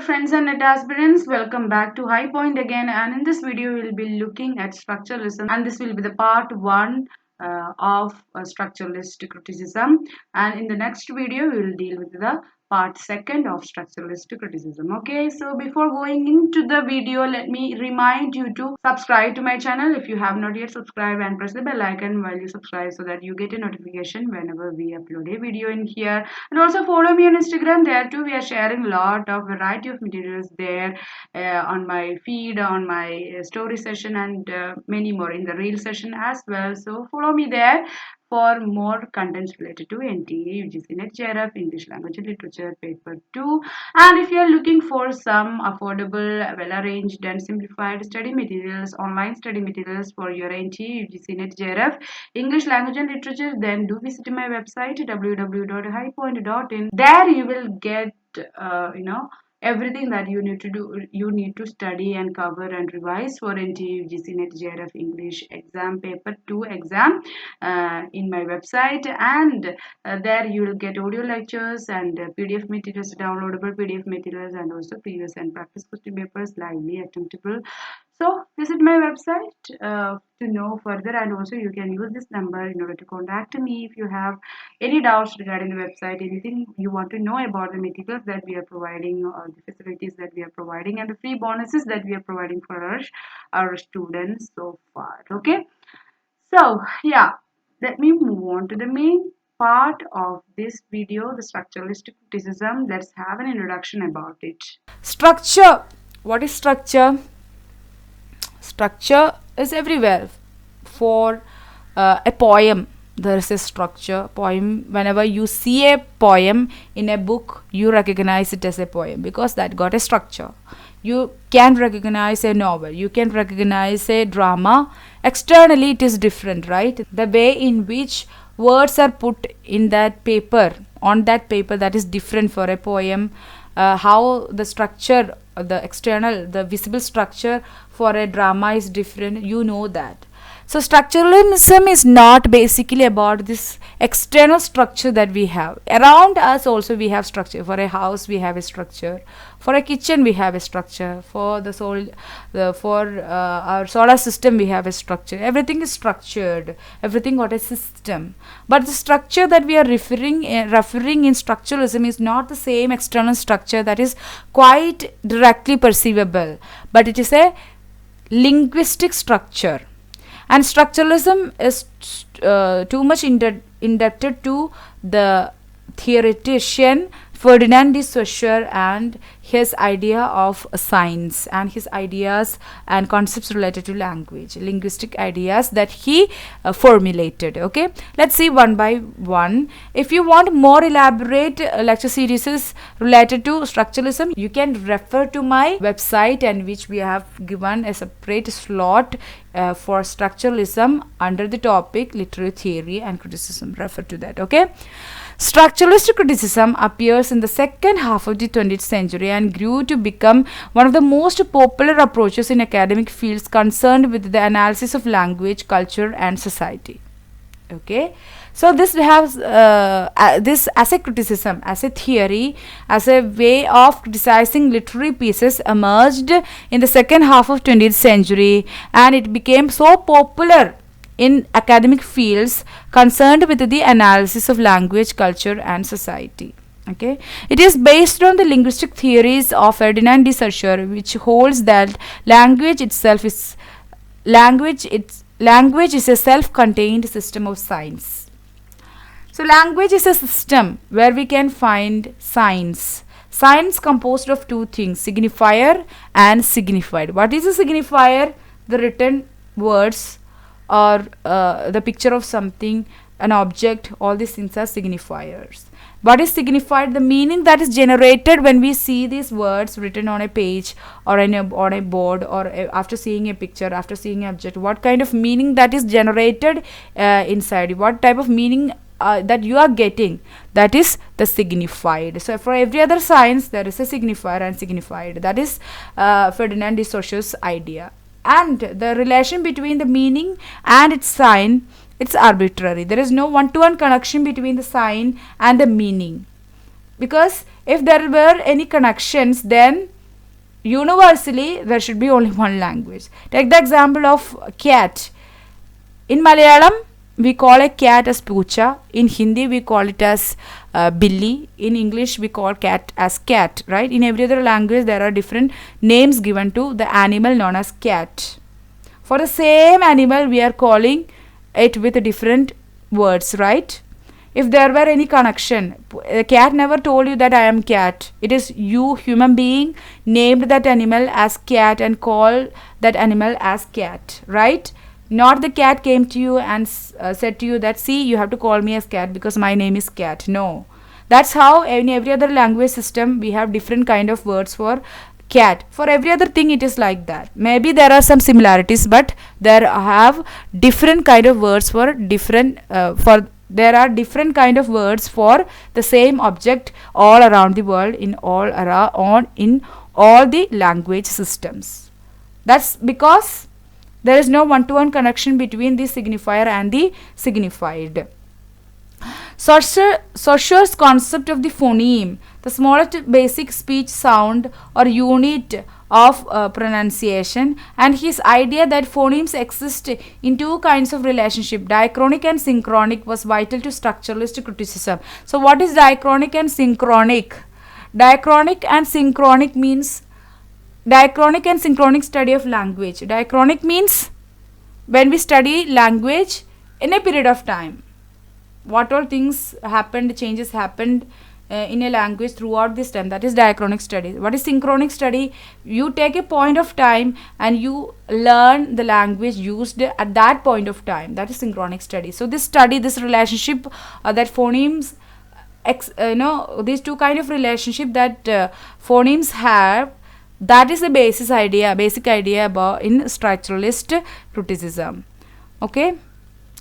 friends and net aspirants, welcome back to High Point again, and in this video we'll be looking at structuralism, and this will be the part 1 of structuralist criticism, and in the next video we will deal with the part 2 of structuralist criticism. Okay, so before going into the video, let me remind you to subscribe to my channel if you have not yet subscribed, and press the bell icon while you subscribe so that you get a notification whenever we upload a video in here. And also follow me on Instagram. There too we are sharing a lot of variety of materials there on my feed, on my story session, and many more in the reel session as well. So follow me there for more contents related to NTA, UGC Net JRF, English Language and Literature, Paper 2. And if you are looking for some affordable, well-arranged and simplified study materials, online study materials for your NTA, UGC Net JRF, English Language and Literature, then do visit my website www.highpoint.in. There you will get, everything that you need to study and cover and revise for NTU GCNet JRF English exam paper 2 exam in my website, and there you will get audio lectures and PDF materials, downloadable PDF materials, and also previous and practice question papers lively attemptable. So visit my website to know further, and also you can use this number in order to contact me if you have any doubts regarding the website, anything you want to know about the materials that we are providing, or the facilities that we are providing, and the free bonuses that we are providing for our students so far. Okay, so yeah, let me move on to the main part of this video, the structuralist criticism. Let's have an introduction about it. Structure. What is structure? Structure is everywhere. For a poem, there is a structure. Poem, whenever you see a poem in a book, you recognize it as a poem because that got a structure. You can recognize a novel, you can recognize a drama. Externally it is different, right? The way in which words are put in that paper, on that paper, that is different for a poem. How the structure, the external, the visible structure for a drama is different, you know that. So structuralism is not basically about this external structure that we have. Around us also we have structure. For a house we have a structure. For a kitchen we have a structure. For our solar system we have a structure. Everything is structured. Everything got a system. But the structure that we are referring in structuralism is not the same external structure that is quite directly perceivable, but it is a linguistic structure. And structuralism is too much indebted to the theoretician Ferdinand de Saussure and his idea of science and his ideas and concepts related to language, linguistic ideas that he formulated. Okay, let's see one by one. If you want more elaborate lecture series related to structuralism, you can refer to my website, and which we have given a separate slot for structuralism under the topic literary theory and criticism. Refer to that. Okay. Structuralist criticism appears in the second half of the 20th century and grew to become one of the most popular approaches in academic fields concerned with the analysis of language, culture, and society. Okay, so this we have this as a criticism, as a theory, as a way of criticizing literary pieces emerged in the second half of 20th century, and it became so popular in academic fields concerned with the analysis of language, culture, and society. Okay, it is based on the linguistic theories of Ferdinand de Saussure, which holds that language is a self-contained system of signs. So language is a system where we can find signs. Signs composed of two things, signifier and signified. What is a signifier? The written words or the picture of something, an object, all these things are signifiers. What is signified? The meaning that is generated when we see these words written on a page or on a board, or after seeing a picture, after seeing an object. What kind of meaning that is generated inside? What type of meaning that you are getting? That is the signified. So for every other science there is a signifier and signified. That is Ferdinand de Saussure's idea. And the relation between the meaning and its sign, it's arbitrary. There is no one-to-one connection between the sign and the meaning, because if there were any connections, then universally there should be only one language. Take the example of cat. In Malayalam we call a cat as pucha, in Hindi we call it as billy, in English we call cat as cat, right? In every other language there are different names given to the animal known as cat. For the same animal we are calling it with different words, right? If there were any connection, the cat never told you that I am cat. It is you, human being, named that animal as cat and call that animal as cat, right? Not the cat came to you and said to you that, see, you have to call me as cat because my name is cat. No. That's how in every other language system we have different kind of words for cat. For every other thing it is like that. Maybe there are some similarities, but there have different kind of words for different there are different kind of words for the same object all around the world in all the language systems. That's because there is no one-to-one connection between the signifier and the signified. Saussure's concept of the phoneme, the smallest basic speech sound or unit of pronunciation, and his idea that phonemes exist in two kinds of relationship, diachronic and synchronic, was vital to structuralist criticism. So what is diachronic and synchronic? Diachronic and synchronic means diachronic and synchronic study of language. Diachronic means when we study language in a period of time, what all things happened, changes happened in a language throughout this time, that is diachronic study. What is synchronic study? You take a point of time and you learn the language used at that point of time, that is synchronic study. So this study, this relationship that phonemes these two kind of relationship that phonemes have, that is the basic idea about in structuralist criticism. Okay,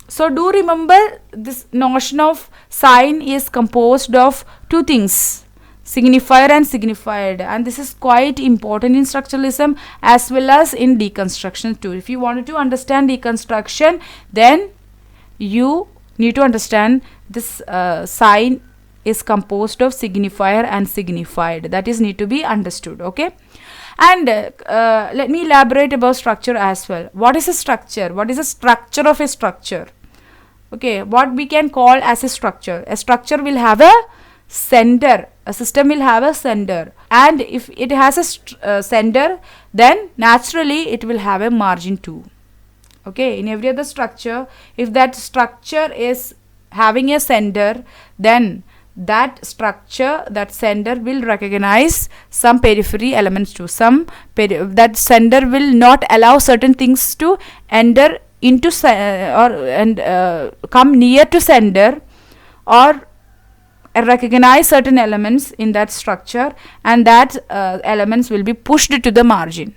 so do remember this notion of sign is composed of two things, signifier and signified, and this is quite important in structuralism as well as in deconstruction too. If you wanted to understand deconstruction, then you need to understand this sign is composed of signifier and signified. That is need to be understood. Okay, and let me elaborate about structure as well. What is a structure? What is a structure of a structure? Okay, what we can call as a structure. A structure will have a sender. A system will have a sender, and if it has a sender, then naturally it will have a margin too. Okay, in every other structure, if that structure is having a sender, then that structure, that sender will recognize some periphery elements too. That sender will not allow certain things to enter into come near to sender, or recognize certain elements in that structure, and that elements will be pushed to the margin.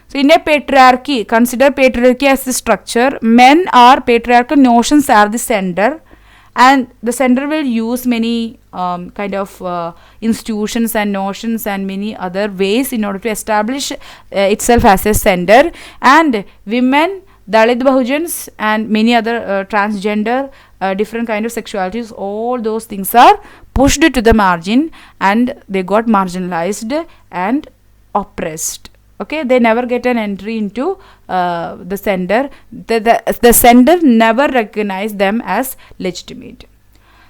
So in a patriarchy, consider patriarchy as the structure. Men or patriarchal notions are the sender, and the sender will use many kind of institutions and notions and many other ways in order to establish itself as a sender. And women, Dalit Bahujans, and many other transgender, different kind of sexualities, all those things are pushed to the margin and they got marginalized and oppressed. Okay, they never get an entry into the sender. The sender never recognize them as legitimate.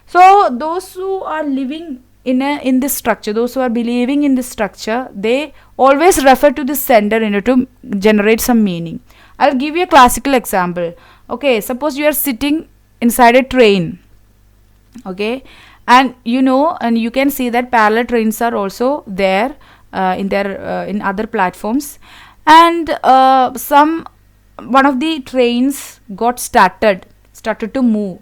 So those who are living in this structure, those who are believing in this structure, they always refer to the sender in order to generate some meaning. I'll give you a classical example. Okay, suppose you are sitting inside a train. Okay, and you can see that parallel trains are also there in other platforms, and one of the trains got started to move,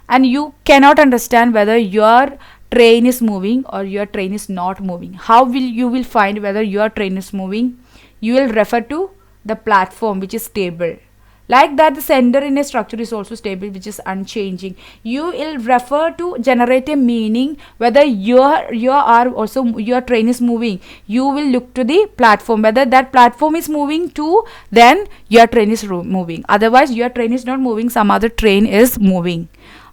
and you cannot understand whether your train is moving or your train is not moving. How will you find whether your train is moving? You will refer to the platform which is stable. Like that, the sender in a structure is also stable, which is unchanging. You will refer to generate a meaning whether your train is moving. You will look to the platform, whether that platform is moving too, then your train is moving. Otherwise, your train is not moving, some other train is moving.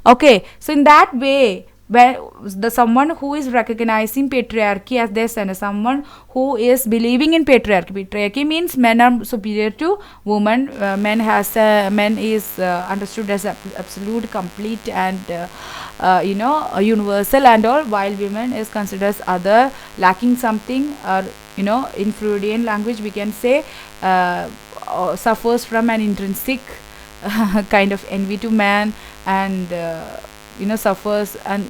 Okay, so in that way, when the someone who is recognizing patriarchy as their center, someone who is believing in patriarchy means men are superior to women, men is understood as absolute, complete, and universal and all, while women is considered as other, lacking something, or in Freudian language we can say suffers from an intrinsic kind of envy to man, and suffers, and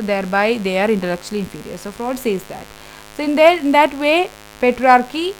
thereby they are intellectually inferior. So Freud says that. So in that way, patriarchy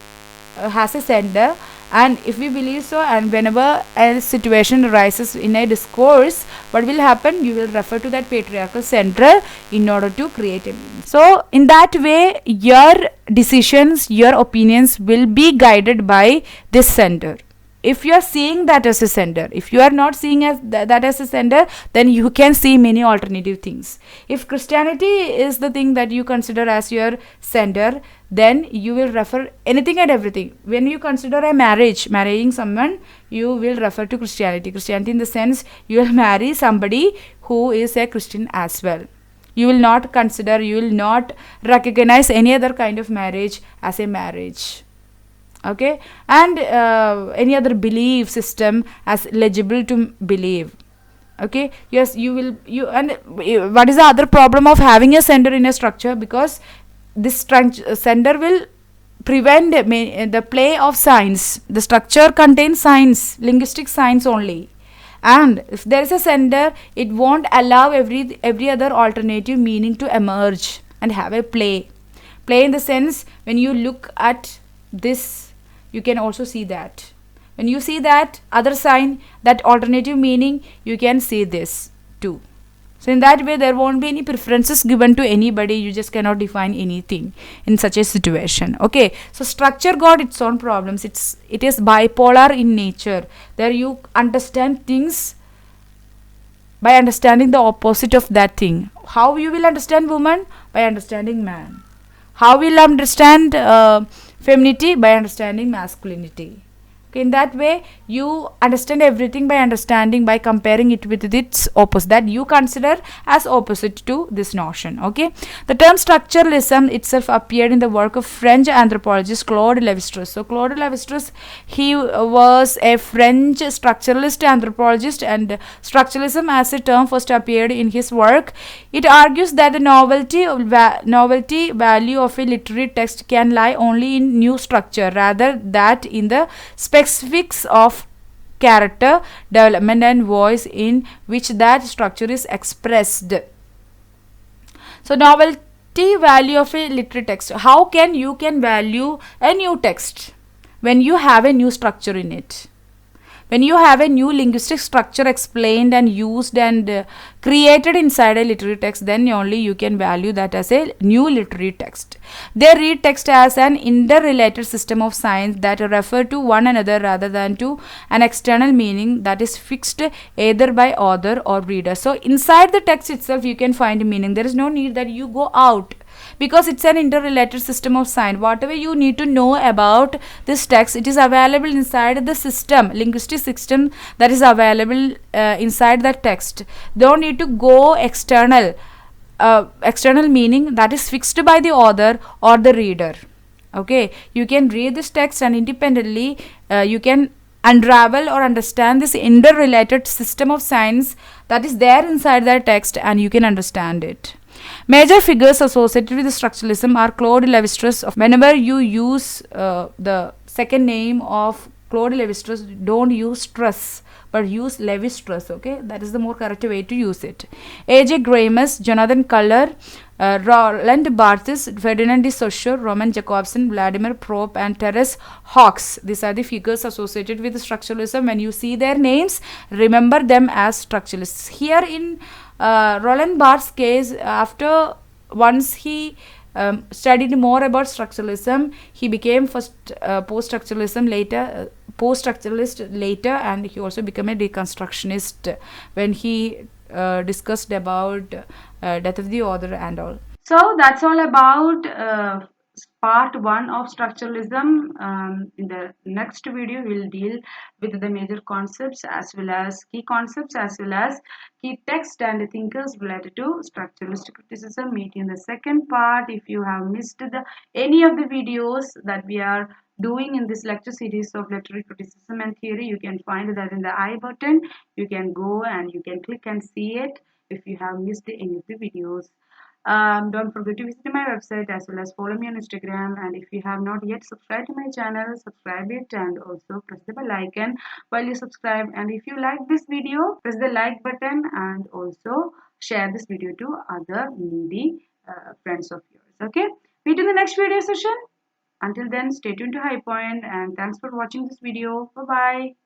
has a center, and if we believe so, and whenever a situation arises in a discourse, what will happen, you will refer to that patriarchal center in order to create a meaning. So in that way, your decisions, your opinions will be guided by this center. If you are seeing that as a sender, if you are not seeing as that as a sender, then you can see many alternative things. If Christianity is the thing that you consider as your sender, then you will refer anything and everything. When you consider a marrying someone, you will refer to Christianity in the sense you will marry somebody who is a Christian as well. You will not consider, you will not recognize any other kind of marriage as a marriage. Okay, and any other belief system as legible to believe. Okay, yes, and what is the other problem of having a sender in a structure? Because this sender will prevent the play of signs. The structure contains signs, linguistic signs only, and if there is a sender, it won't allow every other alternative meaning to emerge and have a play in the sense, when you look at this, you can also see that. When you see that other sign, that alternative meaning, you can see this too. So in that way, there won't be any preferences given to anybody. You just cannot define anything in such a situation. Okay, so structure got its own problems. It is bipolar in nature. There you understand things by understanding the opposite of that thing. How you will understand woman? By understanding man. How will understand femininity? By understanding masculinity. Okay, in that way, you understand everything by understanding, by comparing it with its opposite that you consider as opposite to this notion. Okay, the term structuralism itself appeared in the work of French anthropologist Claude Lévi-Strauss. So Claude Lévi-Strauss, he was a French structuralist anthropologist, and structuralism as a term first appeared in his work. It argues that the novelty value of a literary text can lie only in new structure, rather that in the specifics of character development and voice in which that structure is expressed. So novelty value of a literary text. How can you value a new text? When you have a new structure in it. When you have a new linguistic structure explained and used and created inside a literary text, then only you can value that as a new literary text. They read text as an interrelated system of signs that refer to one another rather than to an external meaning that is fixed either by author or reader. So inside the text itself you can find meaning. There is no need that you go out, because it's an interrelated system of sign. Whatever you need to know about this text, it is available inside the system, linguistic system that is available inside the text. Don't need to go external meaning that is fixed by the author or the reader. Okay, you can read this text and independently you can unravel or understand this interrelated system of signs that is there inside the text, and you can understand it. Major figures associated with structuralism are Claude Lévi-Strauss. Whenever you use the second name of Claude Lévi-Strauss, don't use Strauss, but use Lévi-Strauss. Okay, that is the more correct way to use it. A.J. Gramsci, Jonathan Culler, Roland Barthes, Ferdinand de Saussure, Roman Jakobson, Vladimir Propp, and Terence Hawkes. These are the figures associated with structuralism. When you see their names, remember them as structuralists. Here in Roland Barthes' case, after once he studied more about structuralism, he became first post-structuralist later, and he also became a deconstructionist when he discussed about death of the author and all. So that's all about part 1 of structuralism. In the next video, we'll deal with the major concepts as well as key concepts as well as key text and thinkers related to structuralist criticism. Meet you in the second part. If you have missed any of the videos that we are doing in this lecture series of literary criticism and theory, you can find that in the I button. You can go and you can click and see it if you have missed any of the videos. Don't forget to visit my website as well as follow me on Instagram. And if you have not yet subscribed to my channel, subscribe it and also press the bell icon while you subscribe. And if you like this video, press the like button and also share this video to other needy friends of yours. Okay, meet in the next video session. Until then, stay tuned to High Point and thanks for watching this video. Bye bye.